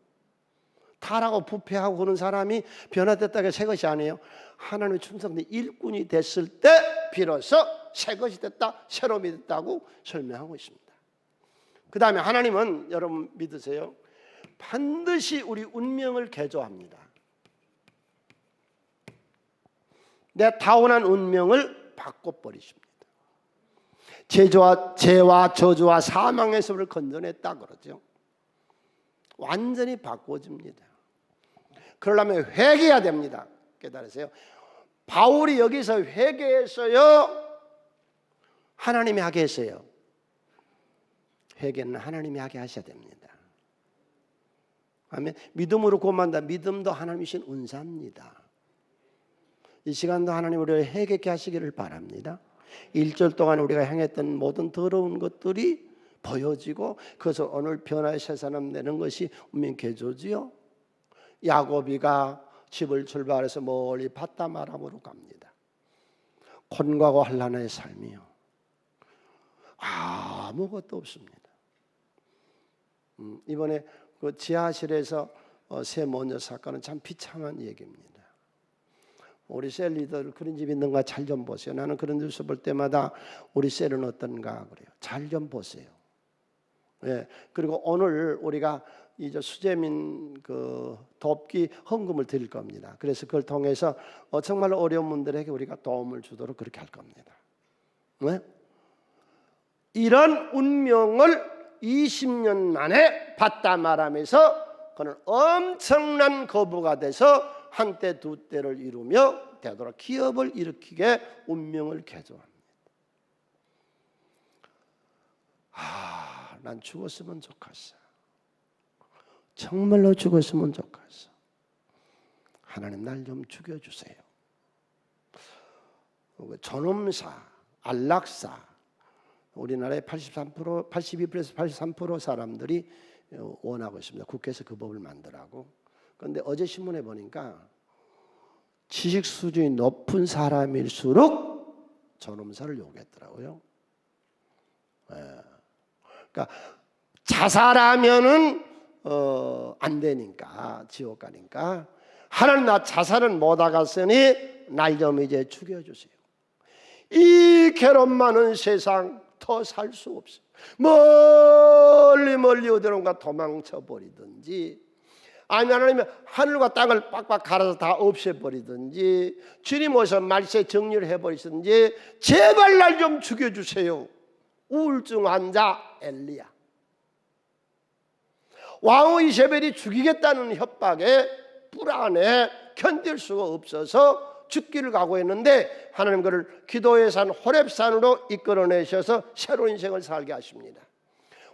타락하고 부패하고 그런 사람이 변화됐다고 새 것이 아니에요. 하나님의 충성된 일꾼이 됐을 때 비로소 새 것이 됐다, 새로움이 됐다고 설명하고 있습니다. 그 다음에 하나님은 여러분 믿으세요, 반드시 우리 운명을 개조합니다. 내 타고난 운명을 바꿔버리십니다. 죄와 저주와 사망에서 우리를 건져냈다 그러죠. 완전히 바꿔줍니다. 그러려면 회개해야 됩니다. 깨달으세요? 바울이 여기서 회개했어요? 하나님이 하게 했어요? 회개는 하나님이 하게 하셔야 됩니다. 아멘. 믿음으로 구원한다. 믿음도 하나님이신 은사입니다. 이 시간도 하나님 우리를 회개케 하시기를 바랍니다. 1절 동안 우리가 행했던 모든 더러운 것들이 보여지고 그것을 오늘 변화의 새 사람 내는 것이 운명 개조지요. 야고비가 집을 출발해서 멀리 밧다마람으로 갑니다. 곤고하고 환난의 삶이요, 아무것도 없습니다. 이번에 그 지하실에서 새 모녀 사건은 참 비참한 얘기입니다. 우리 셀 리더들 그런 집 있는가 잘 좀 보세요. 나는 그런 뉴스 볼 때마다 우리 셀은 어떤가 그래요. 잘 좀 보세요. 예. 그리고 오늘 우리가 이제 수재민 그 돕기 헌금을 드릴 겁니다. 그래서 그걸 통해서 정말 어려운 분들에게 우리가 도움을 주도록 그렇게 할 겁니다. 네? 이런 운명을 20년 만에 밧다마람에서 그는 엄청난 거부가 돼서 한때 두 때를 이루며 되도록 기업을 일으키게 운명을 개조합니다. 난 죽었으면 좋겠어. 정말로 죽었으면 좋겠어. 하나님 날 좀 죽여주세요. 존엄사, 안락사, 우리나라의 82%, 83% 사람들이 원하고 있습니다. 국회에서 그 법을 만들라고. 그런데 어제 신문에 보니까 지식 수준이 높은 사람일수록 존엄사를 요구했더라고요. 그러니까 자살하면은 안 되니까 지옥 가니까 하나님 나 자살은 못하겠으니 날 좀 이제 죽여주세요. 이 괴로움 많은 세상 더 살 수 없어요. 멀리 어디론가 도망쳐 버리든지, 아니면 하나님이 하늘과 땅을 빡빡 갈아서 다 없애버리든지, 주님 오셔서 말세 정리를 해버리든지, 제발 날 좀 죽여주세요. 우울증 환자 엘리야, 왕후 이세벨이 죽이겠다는 협박에 불안해 견딜 수가 없어서 죽기를 각오했는데 하나님 그를 기도의 산 호렙산으로 이끌어내셔서 새로운 인생을 살게 하십니다.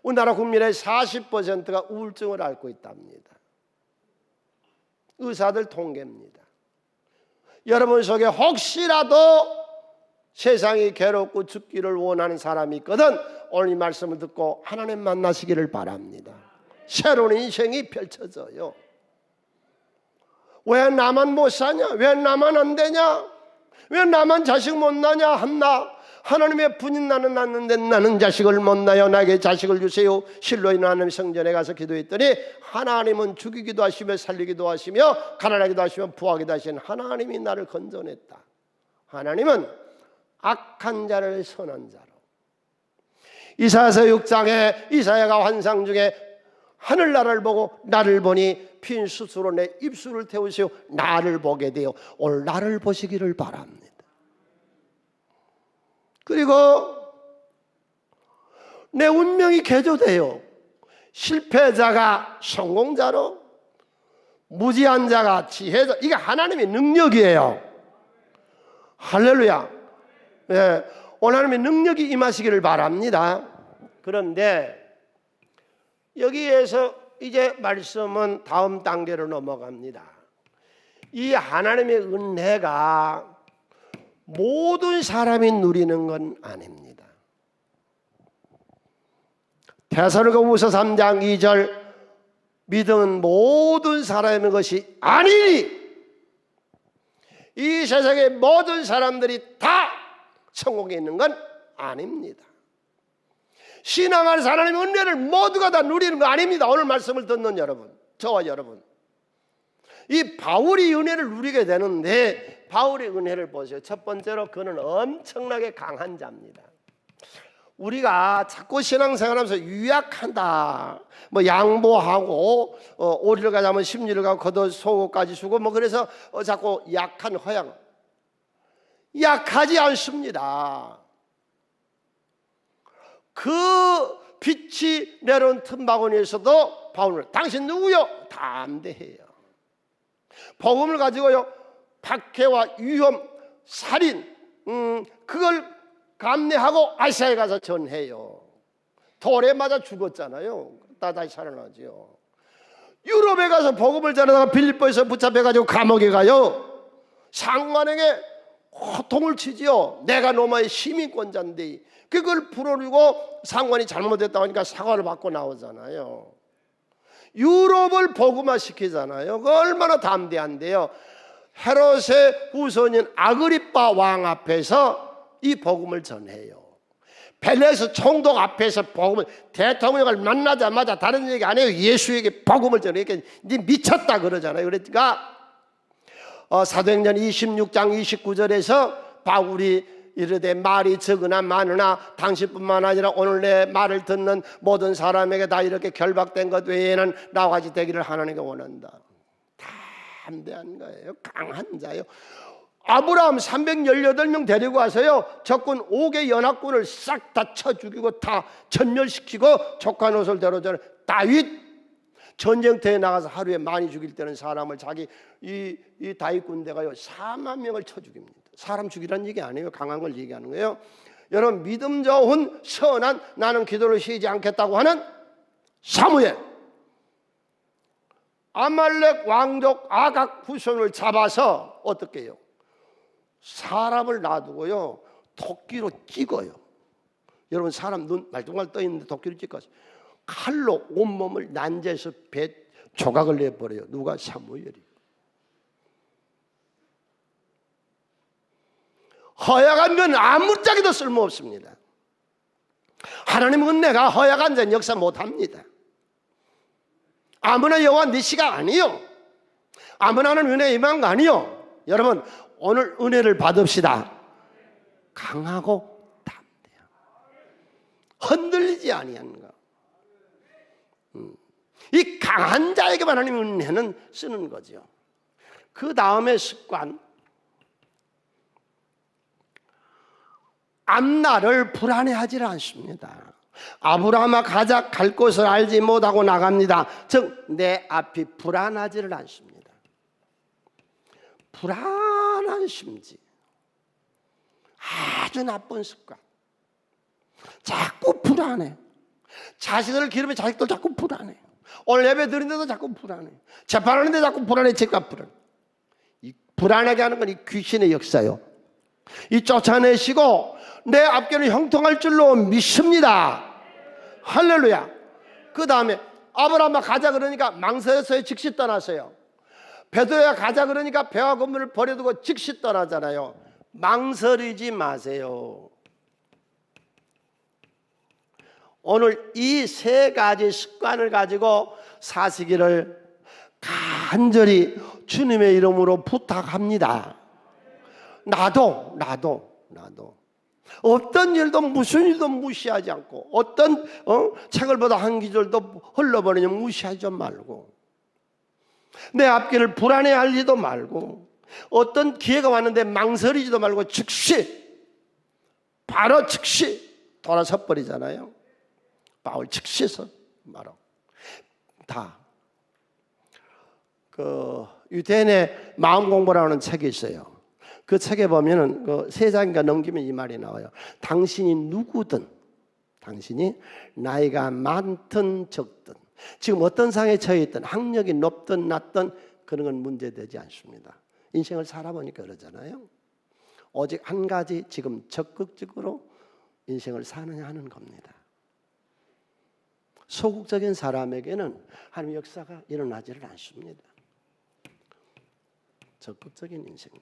우리나라 국민의 40%가 우울증을 앓고 있답니다. 의사들 통계입니다. 여러분 속에 혹시라도 세상이 괴롭고 죽기를 원하는 사람이 있거든 오늘 이 말씀을 듣고 하나님 만나시기를 바랍니다. 새로운 인생이 펼쳐져요. 왜 나만 못 사냐? 왜 나만 안 되냐? 왜 나만 자식 못 낳냐? 한나 하나님의 분인 나는 낳는데 나는 자식을 못 낳아 나에게 자식을 주세요. 실로 있는 하나님 성전에 가서 기도했더니 하나님은 죽이기도 하시며 살리기도 하시며 가난하기도 하시며 부하기도 하신 하나님이 나를 건져냈다. 하나님은 악한 자를 선한 자로. 이사야서 6장에 이사야가 환상 중에 하늘나라를 보고 나를 보니 핀 숯으로 내 입술을 태우시오. 나를 보게 되어 오늘 나를 보시기를 바랍니다. 그리고 내 운명이 개조돼요. 실패자가 성공자로, 무지한 자가 지혜자. 이게 하나님의 능력이에요. 할렐루야. 예, 오늘 하나님의 능력이 임하시기를 바랍니다. 그런데 여기에서 이제 말씀은 다음 단계로 넘어갑니다. 이 하나님의 은혜가 모든 사람이 누리는 건 아닙니다. 데살로니가후서 3장 2절 믿음은 모든 사람의 것이 아니니 이 세상의 모든 사람들이 다 성공에 있는 건 아닙니다. 신앙하는 하나님의 은혜를 모두가 다 누리는 거 아닙니다. 오늘 말씀을 듣는 여러분, 저와 여러분, 이 바울이 은혜를 누리게 되는데 바울의 은혜를 보세요. 첫 번째로 그는 엄청나게 강한 자입니다. 우리가 자꾸 신앙생활하면서 유약한다, 뭐 양보하고 5리를 가자면 10리를 가고 겉옷 속옷까지 주고 뭐 그래서 자꾸 약한 허양. 약하지 않습니다. 그 빛이 내려온 틈바구니에서도 바울은 당신 누구요? 담대해요. 복음을 가지고요 박해와 위험, 살인 그걸 감내하고 아시아에 가서 전해요. 돌에 맞아 죽었잖아요. 다시 살아나죠. 유럽에 가서 복음을 전하다가 빌립보에서 붙잡혀가지고 감옥에 가요. 상관에게 호통을 치지요. 내가 로마의 시민권자인데 그걸 풀어주고 상관이 잘못했다고 하니까 사과를 받고 나오잖아요. 유럽을 복음화 시키잖아요. 그 얼마나 담대한데요. 헤롯의 후손인 아그리빠 왕 앞에서 이 복음을 전해요. 벨레스 총독 앞에서 복음을, 대통령을 만나자마자 다른 얘기 안 해요. 예수에게 복음을 전해요. 그러니까 네 미쳤다 그러잖아요. 그러니까 사도행전 26장 29절에서 바울이 이르되 말이 적으나 많으나 당신뿐만 아니라 오늘 내 말을 듣는 모든 사람에게 다 이렇게 결박된 것 외에는 나와 같이 되기를 하나님께 원한다. 담대한 거예요. 강한 자예요. 아브라함 318명 데리고 와서요 적군 5개 연합군을 싹 다 쳐 죽이고 다 전멸시키고 족한 옷을 데려오잖아요. 다윗 전쟁터에 나가서 하루에 많이 죽일 때는 사람을 자기 이 다윗 군대가요 4만 명을 쳐 죽입니다. 사람 죽이라는 얘기 아니에요. 강한 걸 얘기하는 거예요. 여러분 믿음 좋은 선한 나는 기도를 쉬지 않겠다고 하는 사무엘, 아말렉 왕족 아각 후손을 잡아서 어떻게 해요? 사람을 놔두고요 도끼로 찍어요. 여러분 사람 눈 말똥말 떠 있는데 도끼로 찍어서 칼로 온몸을 난제해서 배 조각을 내버려요. 누가? 사무엘이. 허약한 건 아무짝에도 쓸모없습니다. 하나님은 은혜가 허약한 자는 역사 못합니다. 아무나 여호와 니시가 아니요, 아무나는 은혜 임한 거 아니요. 여러분 오늘 은혜를 받읍시다. 강하고 담대하고 흔들리지 아니하는 거. 이 강한 자에게만 하나님 은혜는 쓰는 거죠. 그 다음에 습관, 앞날을 불안해하지 않습니다. 아브라함아 가자, 갈 곳을 알지 못하고 나갑니다. 즉 내 앞이 불안하지를 않습니다. 불안한 심지, 아주 나쁜 습관. 자꾸 불안해. 자식들을 기르면 자식들 자꾸 불안해. 오늘 예배 드리는데도 자꾸 불안해. 재판하는데 자꾸 불안해. 제가 불안해. 이 불안하게 하는 건 이 귀신의 역사요. 이 쫓아내시고 내 앞길을 형통할 줄로 믿습니다. 할렐루야. 그 다음에 아브라함아 가자 그러니까 망설였어요? 즉시 떠났어요? 베드로야 가자 그러니까 배와 건물을 버려두고 즉시 떠나잖아요. 망설이지 마세요. 오늘 이 세 가지 습관을 가지고 사시기를 간절히 주님의 이름으로 부탁합니다. 나도 어떤 일도 무슨 일도 무시하지 않고 어떤 책을 보다 한 기절도 흘러버리면 무시하지 말고 내 앞길을 불안해하지도 말고 어떤 기회가 왔는데 망설이지도 말고 바로 즉시 돌아서 버리잖아요. 바울 즉시서 바로 다 유대인의 마음 공부라는 책이 있어요. 그 책에 보면은 그 세 장인가 넘기면 이 말이 나와요. 당신이 누구든, 당신이 나이가 많든 적든, 지금 어떤 상에 처해 있든, 학력이 높든 낮든 그런 건 문제되지 않습니다. 인생을 살아보니까 그러잖아요. 오직 한 가지 지금 적극적으로 인생을 사느냐 하는 겁니다. 소극적인 사람에게는 하나님의 역사가 일어나지를 않습니다. 적극적인 인생들.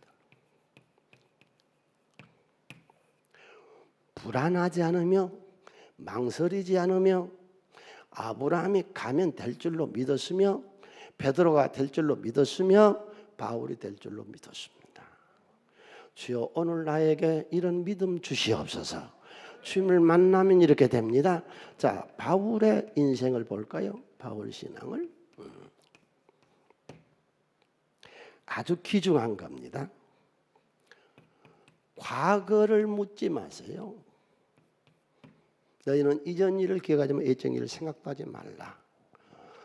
불안하지 않으며 망설이지 않으며 아브라함이 가면 될 줄로 믿었으며 베드로가 될 줄로 믿었으며 바울이 될 줄로 믿었습니다. 주여 오늘 나에게 이런 믿음 주시옵소서. 주님을 만나면 이렇게 됩니다. 자, 바울의 인생을 볼까요? 바울 신앙을 아주 귀중한 겁니다. 과거를 묻지 마세요. 너희는 이전 일을 기억하지만 예전 일을 생각도 하지 말라.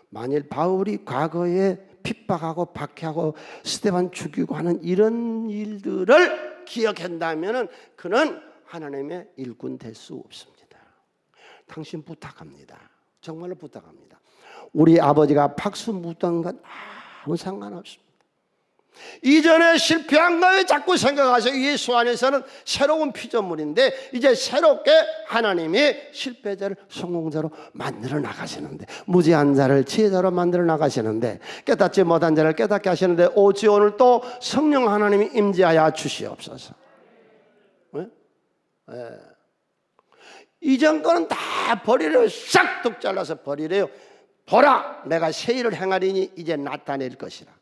만일 바울이 과거에 핍박하고 박해하고 스데반 죽이고 하는 이런 일들을 기억한다면 그는 하나님의 일꾼 될 수 없습니다. 당신 부탁합니다. 정말로 부탁합니다. 우리 아버지가 박수 묻던 건 아무 상관없습니다. 이전에 실패한 거에 자꾸 생각하세요. 예수 안에서는 새로운 피조물인데 이제 새롭게 하나님이 실패자를 성공자로 만들어 나가시는데, 무지한 자를 지혜자로 만들어 나가시는데, 깨닫지 못한 자를 깨닫게 하시는데, 오직 오늘 또 성령 하나님이 임재하여 주시옵소서. 이전 거는 다 버리래요. 싹둑 잘라서 버리래요. 보라, 내가 새 일을 행하리니 이제 나타낼 것이라.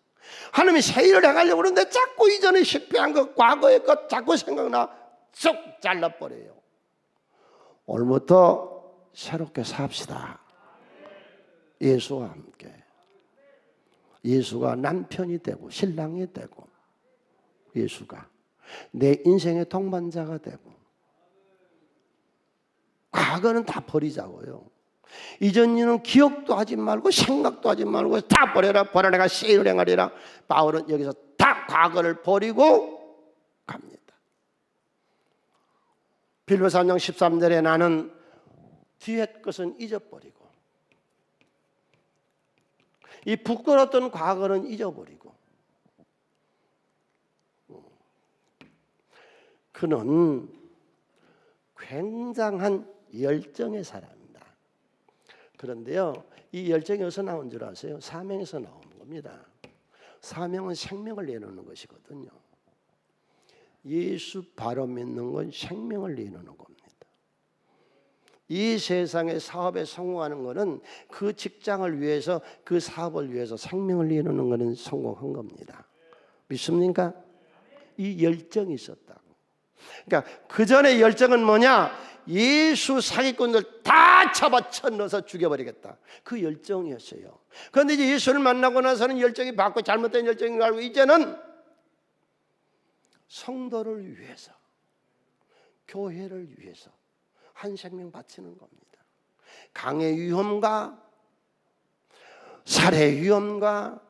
하나님이 새 일을 행하려고 그러는데 자꾸 이전에 실패한 것, 과거의 것 자꾸 생각나 쏙 잘라버려요. 오늘부터 새롭게 삽시다. 예수와 함께. 예수가 남편이 되고 신랑이 되고, 예수가 내 인생의 동반자가 되고, 과거는 다 버리자고요. 이전 일은 기억도 하지 말고 생각도 하지 말고 다 버려라. 내가 새 일을 행하리라. 바울은 여기서 다 과거를 버리고 갑니다. 빌립보서 3장 13절에 나는 뒤의 것은 잊어버리고, 이 부끄러웠던 과거는 잊어버리고, 그는 굉장한 열정의 사람입니다. 그런데요, 이 열정이 어디서 나온 줄 아세요? 사명에서 나온 겁니다. 사명은 생명을 내놓는 것이거든요. 예수 바로 믿는 건 생명을 내놓는 겁니다. 이 세상의 사업에 성공하는 것은 그 직장을 위해서, 그 사업을 위해서 생명을 내놓는 것은 성공한 겁니다. 믿습니까? 이 열정이 있었다고. 그러니까 그 전에 열정은 뭐냐? 예수 사기꾼들 다 잡아 쳐넣어서 죽여버리겠다. 그 열정이었어요. 그런데 이제 예수를 만나고 나서는 열정이 바뀌고 잘못된 열정인 걸 알고 이제는 성도를 위해서, 교회를 위해서 한 생명 바치는 겁니다. 강의 위험과 살해 위험과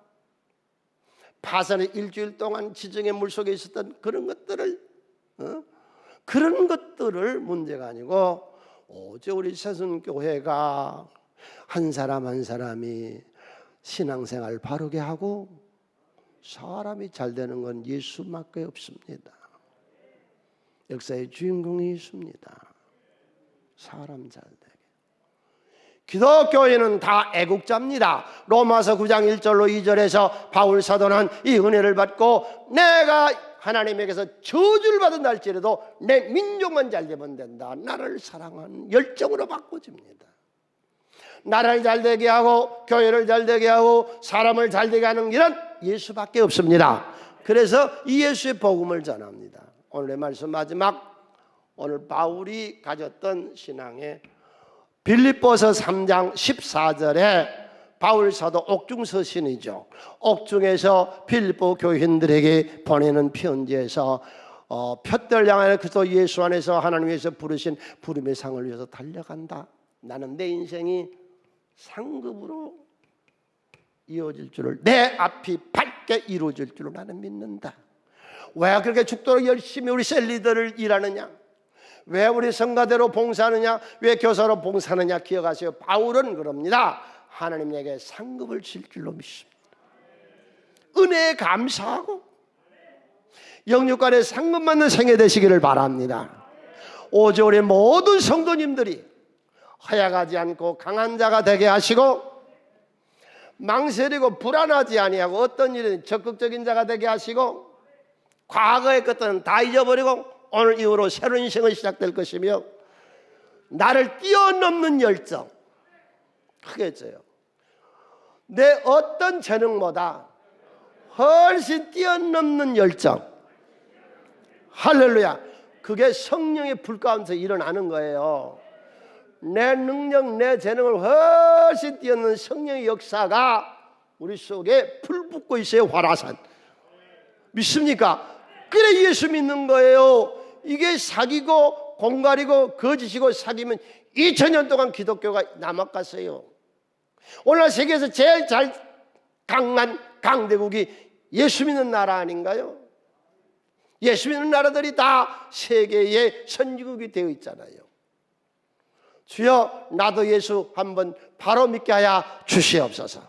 파산의 일주일 동안 지정의 물속에 있었던 그런 것들을 문제가 아니고, 오직 우리 새순교회가 한 사람 한 사람이 신앙생활 바르게 하고 사람이 잘 되는 건 예수밖에 없습니다. 역사의 주인공이 있습니다. 사람 잘 되게. 기독교인은 다 애국자입니다. 로마서 9장 1절로 2절에서 바울 사도는 이 은혜를 받고 내가 하나님에게서 저주를 받은 날짜라도 내 민족만 잘 되면 된다. 나를 사랑하는 열정으로 바꿔줍니다. 나라를 잘 되게 하고 교회를 잘 되게 하고 사람을 잘 되게 하는 길은 예수밖에 없습니다. 그래서 이 예수의 복음을 전합니다. 오늘의 말씀 마지막, 오늘 바울이 가졌던 신앙의 빌립보서 3장 14절에 바울 사도 옥중 서신이죠. 옥중에서 빌립보 교인들에게 보내는 편지에서 푯들 향하여 그리스도 예수 안에서 하나님 위해서 부르신 부름의 상을 위해서 달려간다. 나는 내 인생이 상급으로 이루어질 줄을, 내 앞이 밝게 이루어질 줄을 나는 믿는다. 왜 그렇게 죽도록 열심히 우리 셀리더를 일하느냐, 왜 우리 성가대로 봉사하느냐, 왜 교사로 봉사하느냐 기억하세요. 바울은 그럽니다. 하나님 내게 상급을 줄 줄로 믿습니다. 은혜에 감사하고 영육간에 상급 받는 생애 되시기를 바랍니다. 오직 우리 모든 성도님들이 허약하지 않고 강한 자가 되게 하시고, 망설이고 불안하지 아니하고 어떤 일은 적극적인 자가 되게 하시고, 과거의 것들은 다 잊어버리고 오늘 이후로 새로운 인생이 시작될 것이며, 나를 뛰어넘는 열정 크겠어요. 내 어떤 재능보다 훨씬 뛰어넘는 열정, 할렐루야. 그게 성령의 불 가운데서 일어나는 거예요. 내 능력, 내 재능을 훨씬 뛰어넘는 성령의 역사가 우리 속에 불 붙고 있어요. 화라산. 믿습니까? 그래 예수 믿는 거예요. 이게 사기고 공갈이고 거짓이고 사기면 2000년 동안 기독교가 남아갔어요. 오늘 세계에서 제일 잘 강한 강대국이 예수 믿는 나라 아닌가요? 예수 믿는 나라들이 다 세계의 선진국이 되어 있잖아요. 주여, 나도 예수 한번 바로 믿게 하여 주시옵소서.